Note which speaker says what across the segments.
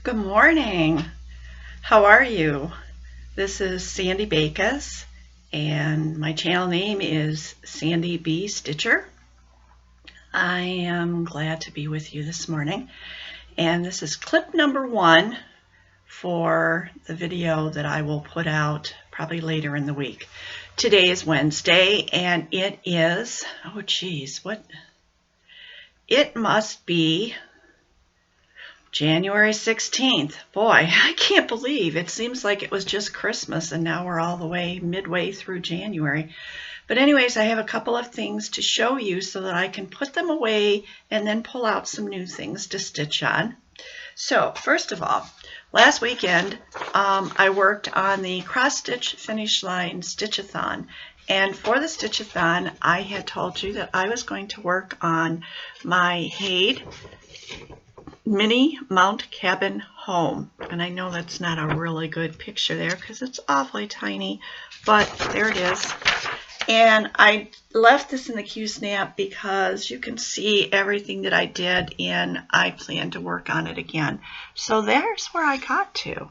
Speaker 1: Good morning. How are you? This is Sandy Bakos, and my channel name is Sandy B. Stitcher. I am glad to be with you this morning, and this is clip number 1 for the video that I will put out probably later in the week. Today is Wednesday, and it is, oh geez, it must be January 16th. Boy, I can't believe it seems like it was just Christmas and now we're all the way midway through January. But anyways, I have a couple of things to show you so that I can put them away and then pull out some new things to stitch on. So first of all, last weekend I worked on the cross stitch finish line stitch-a-thon. And for the stitch-a-thon, I had told you that I was going to work on my Haid mini mount cabin home, and I know that's not a really good picture there because it's awfully tiny, but there it is. And I left this in the Q-snap because you can see everything that I did, and I plan to work on it again. So there's where I got to.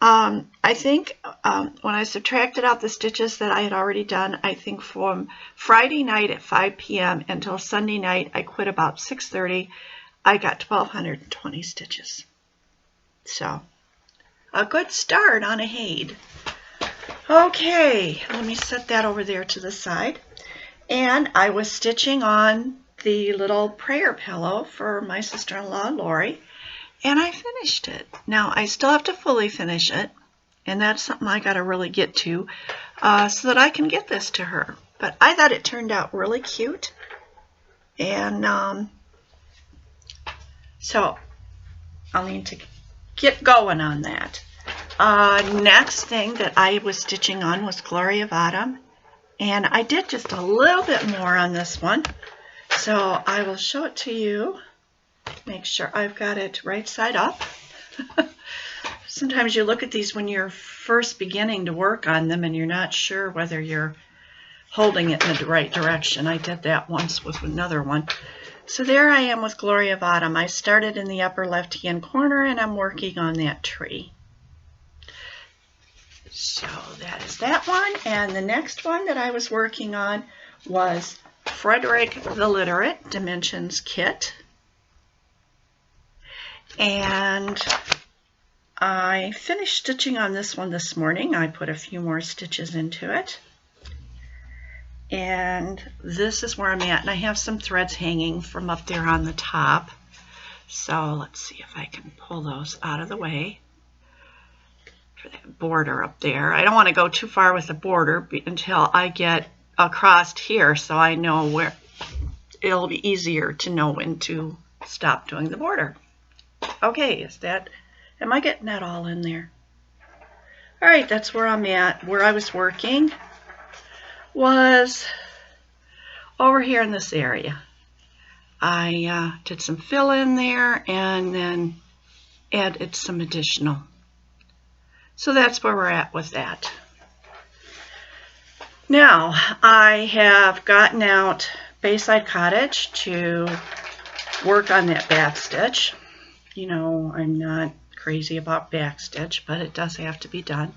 Speaker 1: I think when I subtracted out the stitches that I had already done, I think from Friday night at 5 p.m. until Sunday night, I quit about 6:30. I got 1,220 stitches. So, a good start on a Haid. Okay, let me set that over there to the side. And I was stitching on the little prayer pillow for my sister-in-law, Lori, and I finished it. Now, I still have to fully finish it, and that's something I got to really get to so that I can get this to her. But I thought it turned out really cute, and so I'll need to get going on that. Next thing that I was stitching on was Glory of Autumn, and I did just a little bit more on this one. So I will show it to you. Make sure I've got it right side up. Sometimes you look at these when you're first beginning to work on them and you're not sure whether you're holding it in the right direction. I did that once with another one. So there I am with Glory of Autumn. I started in the upper left-hand corner and I'm working on that tree. So that is that one. And the next one that I was working on was Frederick the Literate Dimensions Kit. And I finished stitching on this one this morning. I put a few more stitches into it. And this is where I'm at, and I have some threads hanging from up there on the top. So let's see if I can pull those out of the way for that border up there. I don't want to go too far with the border until I get across here, so I know where it'll be easier to know when to stop doing the border. Okay, am I getting that all in there? All right, that's where I'm at. Where I was working was over here in this area. I did some fill in there and then added some additional. So that's where we're at with that. Now I have gotten out Bayside Cottage to work on that back stitch. You know, I'm not crazy about back stitch, but it does have to be done.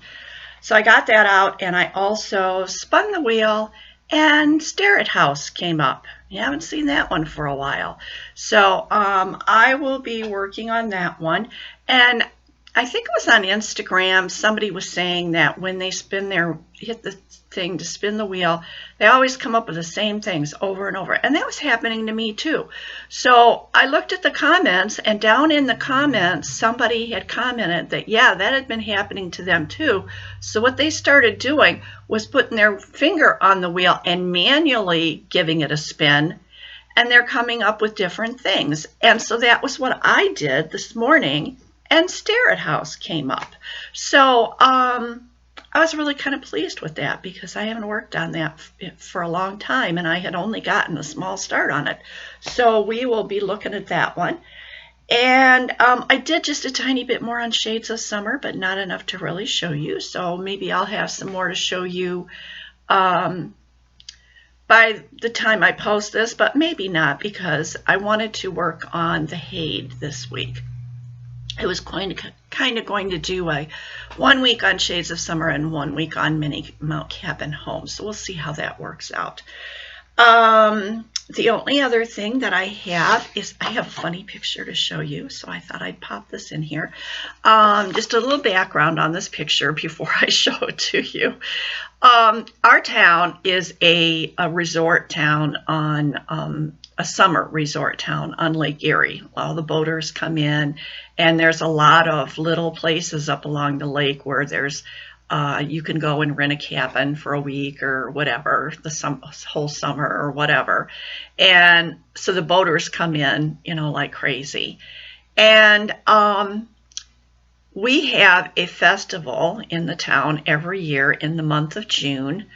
Speaker 1: So I got that out, and I also spun the wheel, and Stare It House came up. You haven't seen that one for a while. So I will be working on that one. And I think it was on Instagram, somebody was saying that when they hit the thing to spin the wheel, they always come up with the same things over and over. And that was happening to me too. So I looked at the comments, and down in the comments, somebody had commented that, yeah, that had been happening to them too. So what they started doing was putting their finger on the wheel and manually giving it a spin. And they're coming up with different things. And so that was what I did this morning. And Stare It House came up. So I was really kind of pleased with that because I haven't worked on that for a long time and I had only gotten a small start on it. So we will be looking at that one. And I did just a tiny bit more on Shades of Summer, but not enough to really show you. So maybe I'll have some more to show you by the time I post this, but maybe not because I wanted to work on the Haid this week. I was kind of going to do a 1 week on Shades of Summer and 1 week on Mini Mount Cabin Home. So we'll see how that works out. The only other thing that I have is I have a funny picture to show you, so I thought I'd pop this in here. Just a little background on this picture before I show it to you. Our town is a resort town on a summer resort town on Lake Erie. All the boaters come in, and there's a lot of little places up along the lake where there's you can go and rent a cabin for a week or whatever, the whole summer or whatever. And so the boaters come in, you know, like crazy. And we have a festival in the town every year in the month of June.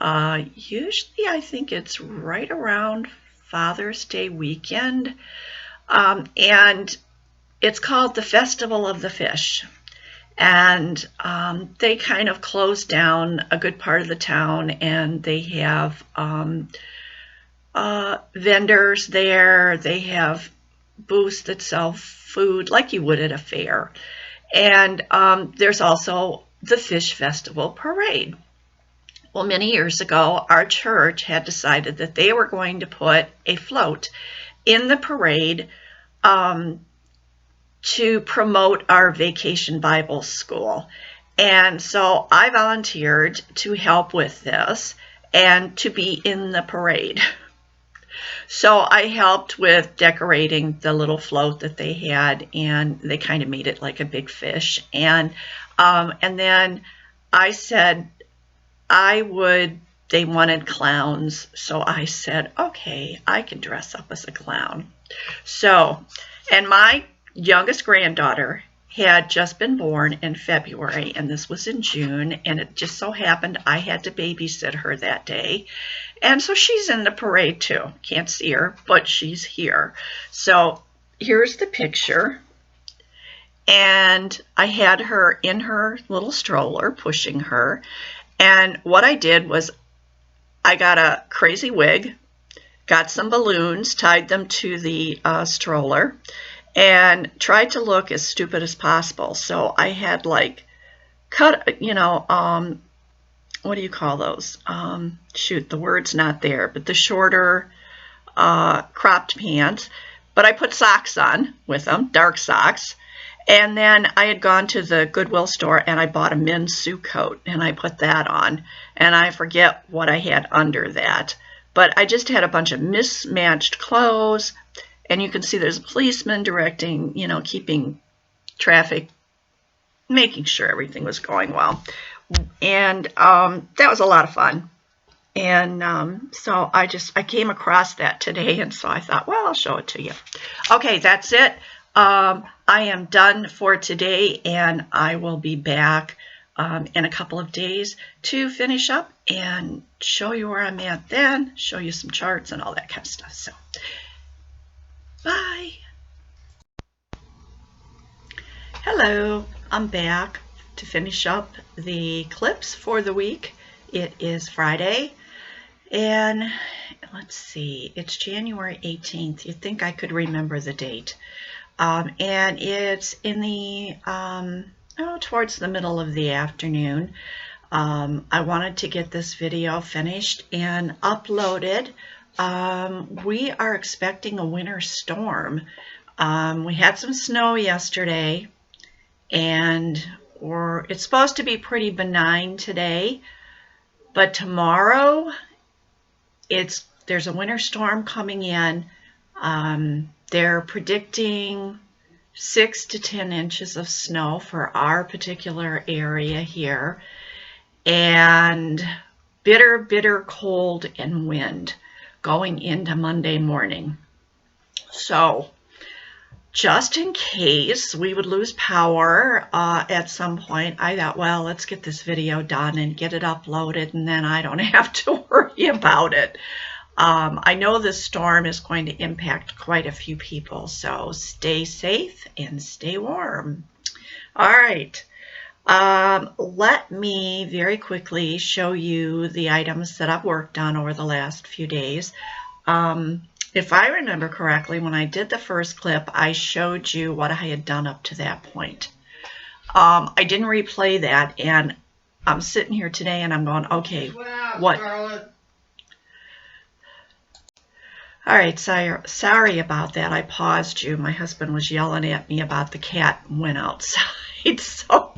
Speaker 1: Usually I think it's right around Father's Day weekend. And it's called the Festival of the Fish. And they kind of close down a good part of the town, and they have vendors there. They have booths that sell food like you would at a fair. And there's also the Fish Festival Parade. Well, many years ago, our church had decided that they were going to put a float in the parade to promote our Vacation Bible School. And so I volunteered to help with this and to be in the parade. So I helped with decorating the little float that they had, and they kind of made it like a big fish. And then I said they wanted clowns, so I said, okay, I can dress up as a clown. So, and my youngest granddaughter had just been born in February, and this was in June, and it just so happened I had to babysit her that day. And so she's in the parade too. Can't see her, but she's here. So here's the picture. And I had her in her little stroller, pushing her. And what I did was I got a crazy wig, got some balloons, tied them to the stroller, and tried to look as stupid as possible. So I had like cut, you know, what do you call those? Shoot, the word's not there, but the shorter cropped pants. But I put socks on with them, dark socks. And then I had gone to the Goodwill store and I bought a men's suit coat, and I put that on. And I forget what I had under that. But I just had a bunch of mismatched clothes. And you can see there's a policeman directing, you know, keeping traffic, making sure everything was going well. And that was a lot of fun. And so I came across that today, and so I thought, well, I'll show it to you. Okay, that's it. I am done for today, and I will be back in a couple of days to finish up and show you where I'm at then, show you some charts and all that kind of stuff. So, bye. Hello, I'm back to finish up the clips for the week. It is Friday, and let's see, it's January 18th. You'd think I could remember the date. And it's in the, towards the middle of the afternoon. I wanted to get this video finished and uploaded. We are expecting a winter storm. We had some snow yesterday, and it's supposed to be pretty benign today, but tomorrow there's a winter storm coming in. They're predicting 6 to 10 inches of snow for our particular area here, and bitter, bitter cold and wind going into Monday morning. So just in case we would lose power at some point, I thought, well, let's get this video done and get it uploaded, and then I don't have to worry about it. I know this storm is going to impact quite a few people, so stay safe and stay warm. All right. Let me very quickly show you the items that I've worked on over the last few days. if I remember correctly, when I did the first clip, I showed you what I had done up to that point. I didn't replay that, and I'm sitting here today and I'm going, okay, what? All right, sorry about that. I paused you. My husband was yelling at me about the cat and went outside, so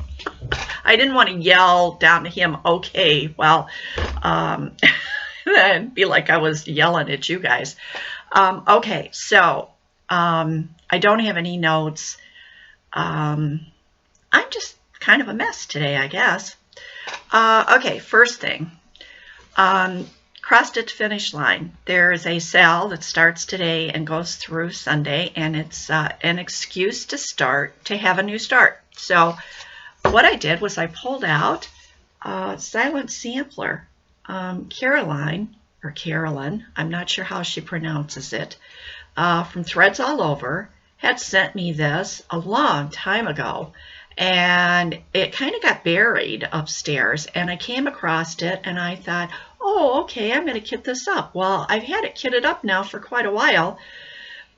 Speaker 1: I didn't want to yell down to him, okay, well, and be like I was yelling at you guys. Okay, so I don't have any notes. I'm just kind of a mess today, I guess. Okay, first thing. Cross-stitch finish line. There's a sale that starts today and goes through Sunday, and it's an excuse to have a new start. So what I did was I pulled out Silent Sampler. Carolyn, I'm not sure how she pronounces it, from Threads All Over, had sent me this a long time ago. And it kind of got buried upstairs, and I came across it, and I thought, oh, okay, I'm going to kit this up. Well, I've had it kitted up now for quite a while,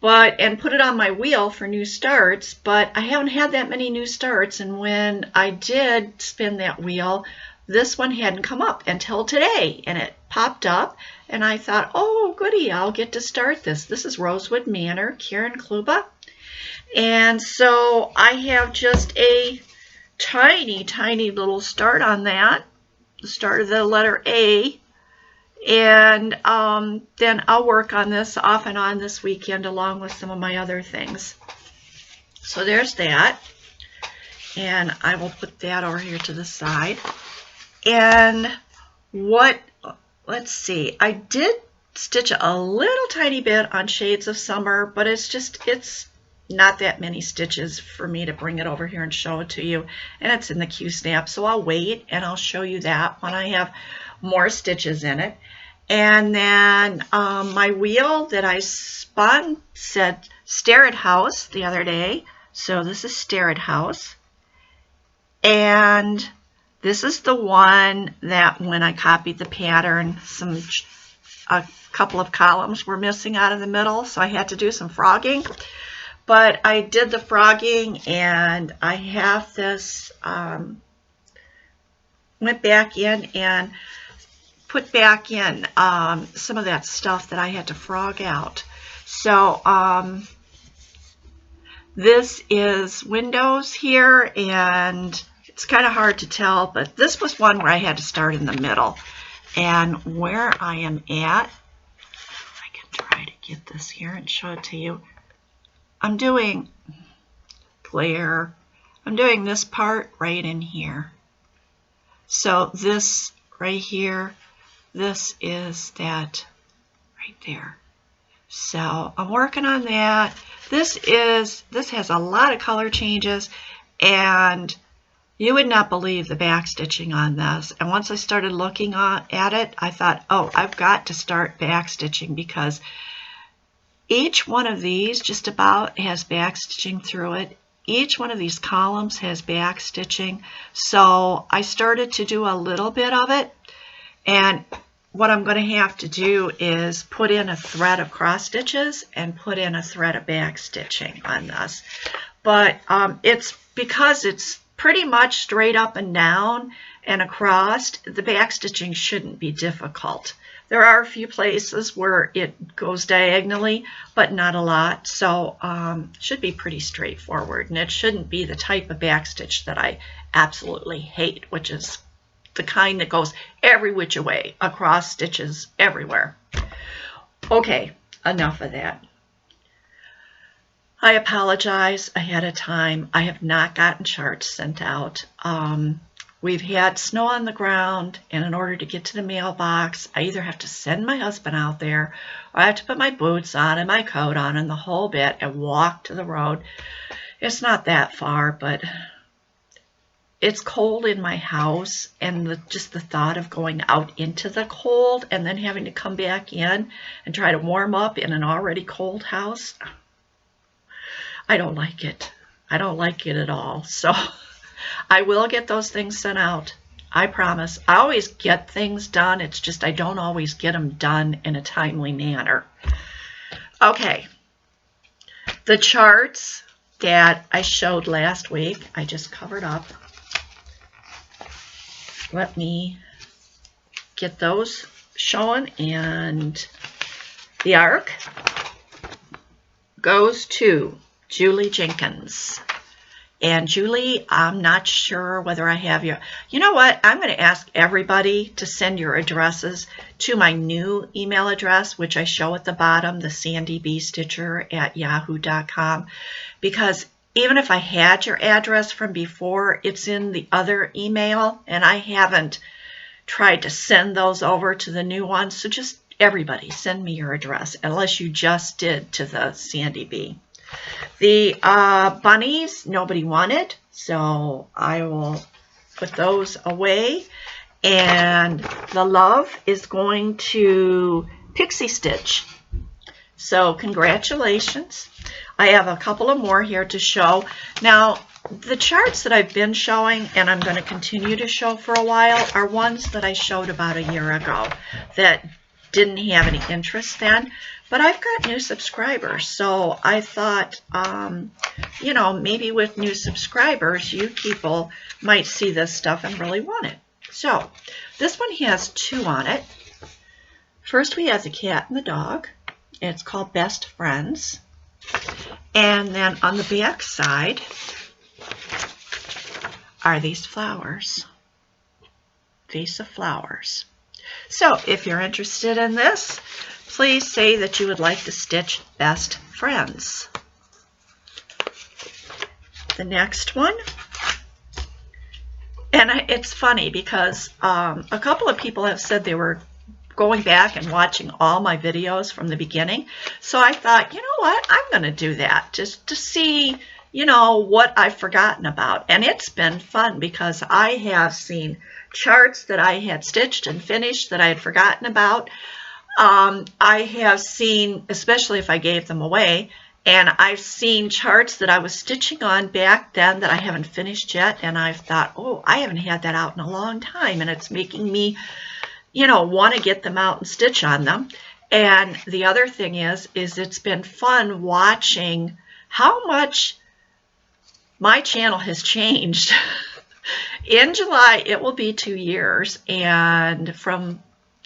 Speaker 1: and put it on my wheel for new starts, but I haven't had that many new starts, and when I did spin that wheel, this one hadn't come up until today, and it popped up, and I thought, oh, goody, I'll get to start this. This is Rosewood Manor, Karen Kluba. And so I have just a tiny, tiny little start on that, the start of the letter A, and then I'll work on this off and on this weekend along with some of my other things. So there's that, and I will put that over here to the side. And let's see, I did stitch a little tiny bit on Shades of Summer, but it's not that many stitches for me to bring it over here and show it to you, and it's in the Q-snap, so I'll wait and I'll show you that when I have more stitches in it. And then my wheel that I spun said Starrett House the other day, so this is Starrett House, and this is the one that when I copied the pattern, a couple of columns were missing out of the middle, so I had to do some frogging. But I did the frogging, and I have this, went back in and put back in some of that stuff that I had to frog out. So this is windows here, and it's kind of hard to tell, but this was one where I had to start in the middle. And where I am at, I can try to get this here and show it to you. I'm doing glare. I'm doing this part right in here. So this right here, this is that right there. So I'm working on that. This has a lot of color changes, and you would not believe the back stitching on this. And once I started looking at it, I thought, oh, I've got to start back stitching, because each one of these just about has back stitching through it. Each one of these columns has back stitching. So I started to do a little bit of it, and what I'm going to have to do is put in a thread of cross stitches and put in a thread of back stitching on this. But it's because it's pretty much straight up and down and across, the back stitching shouldn't be difficult. There are a few places where it goes diagonally, but not a lot, so it should be pretty straightforward, and it shouldn't be the type of back stitch that I absolutely hate, which is the kind that goes every which way, across stitches everywhere. Okay, enough of that. I apologize ahead of time. I have not gotten charts sent out. We've had snow on the ground, and in order to get to the mailbox, I either have to send my husband out there, or I have to put my boots on and my coat on and the whole bit and walk to the road. It's not that far, but it's cold in my house, and just the thought of going out into the cold and then having to come back in and try to warm up in an already cold house, I don't like it. I don't like it at all. So I will get those things sent out. I promise. I always get things done. It's just I don't always get them done in a timely manner. Okay, the charts that I showed last week, I just covered up. Let me get those showing, and the arc goes to Julie Jenkins. And Julie, I'm not sure whether I have your, you know what, I'm going to ask everybody to send your addresses to my new email address, which I show at the bottom, the sandybstitcher@yahoo.com, because even if I had your address from before, it's in the other email, and I haven't tried to send those over to the new one. So just everybody send me your address, unless you just did to the Sandy B. The bunnies, nobody wanted, so I will put those away. And the love is going to Pixie Stitch. So congratulations. I have a couple of more here to show. Now, the charts that I've been showing, and I'm going to continue to show for a while, are ones that I showed about a year ago that didn't have any interest then. But I've got new subscribers, so I thought, you know, maybe with new subscribers, you people might see this stuff and really want it. So this one has 2 on it. First, we have the cat and the dog. It's called Best Friends. And then on the back side are these flowers, vase of flowers. So if you're interested in this, please say that you would like to stitch Best Friends. The next one, and it's funny because a couple of people have said they were going back and watching all my videos from the beginning. So I thought, you know what, I'm going to do that just to see, you know, what I've forgotten about. And it's been fun because I have seen charts that I had stitched and finished that I had forgotten about. I have seen, especially if I gave them away, and I've seen charts that I was stitching on back then that I haven't finished yet, and I've thought, oh, I haven't had that out in a long time, and it's making me, you know, want to get them out and stitch on them. And the other thing is it's been fun watching how much my channel has changed. In July, it will be 2 years, and from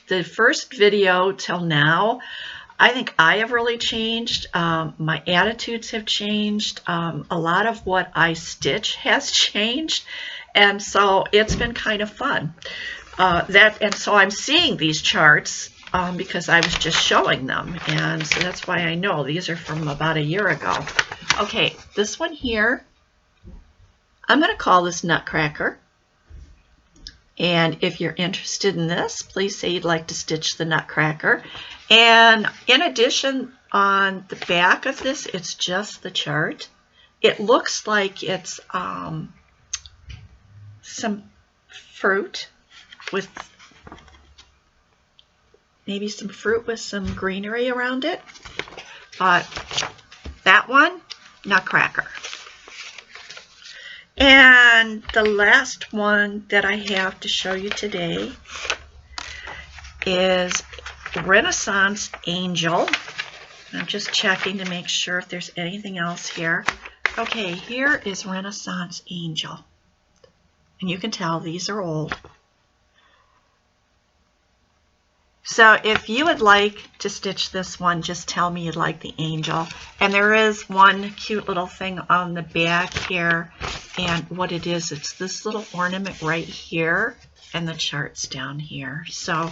Speaker 1: the first video till now, I think I have really changed. My attitudes have changed. A lot of what I stitch has changed, and so it's been kind of fun. And so I'm seeing these charts because I was just showing them, and so that's why I know these are from about a year ago. Okay, this one here, I'm going to call this Nutcracker. And if you're interested in this, please say you'd like to stitch the Nutcracker. And in addition, on the back of this, it's just the chart. It looks like it's some fruit with maybe some fruit with some greenery around it. But that one, Nutcracker. And the last one that I have to show you today is Renaissance Angel. I'm just checking to make sure if there's anything else here. Okay, here is Renaissance Angel. And you can tell these are old. So if you would like to stitch this one, just tell me you'd like the angel. And there is one cute little thing on the back here. And what it is, it's this little ornament right here. And the chart's down here. So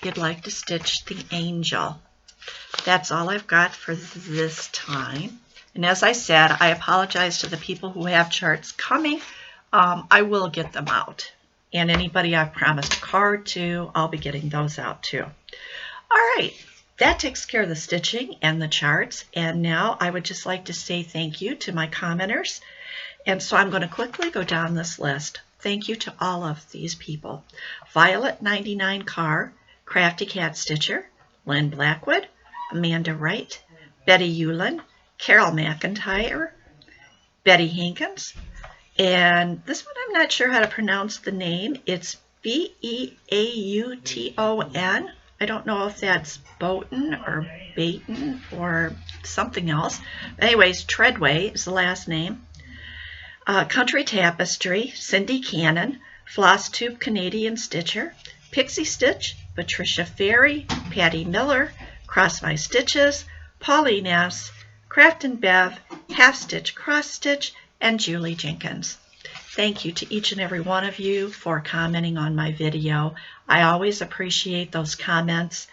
Speaker 1: you'd like to stitch the angel. That's all I've got for this time. And as I said, I apologize to the people who have charts coming. I will get them out. And anybody I've promised a card to, I'll be getting those out too. All right, that takes care of the stitching and the charts. And now I would just like to say thank you to my commenters. And so I'm going to quickly go down this list. Thank you to all of these people. Violet 99 Carr, Crafty Cat Stitcher, Lynn Blackwood, Amanda Wright, Betty Hewlin, Carol McIntyre, Betty Hankins, and this one I'm not sure how to pronounce the name. It's Beauton. I don't know if that's Boatin or Baton or something else. Anyways, Treadway is the last name. Country Tapestry, Cindy Cannon, FLOSSTUBE Canadian Stitcher, Pixie Stitch, Patricia Ferry, Patty Miller, Cross My Stitches, Pauline S., Craft and Bev, Half Stitch Cross Stitch, and Julie Jenkins. Thank you to each and every one of you for commenting on my video. I always appreciate those comments.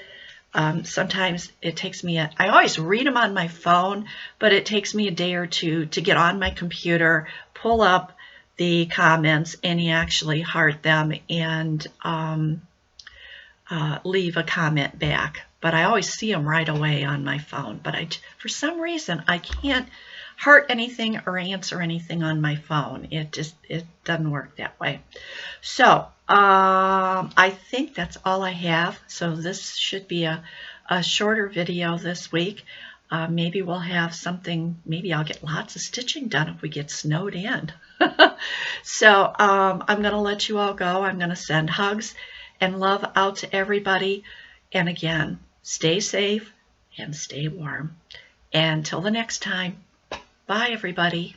Speaker 1: Sometimes it takes me, I always read them on my phone, but it takes me a day or two to get on my computer, pull up the comments, and actually heart them and leave a comment back. But I always see them right away on my phone. But for some reason, I can't heart anything or answer anything on my phone. It doesn't work that way. So I think that's all I have. So this should be a shorter video this week. Maybe we'll have something, maybe I'll get lots of stitching done if we get snowed in. So I'm going to let you all go. I'm going to send hugs and love out to everybody. And again, stay safe and stay warm. And till the next time, bye everybody.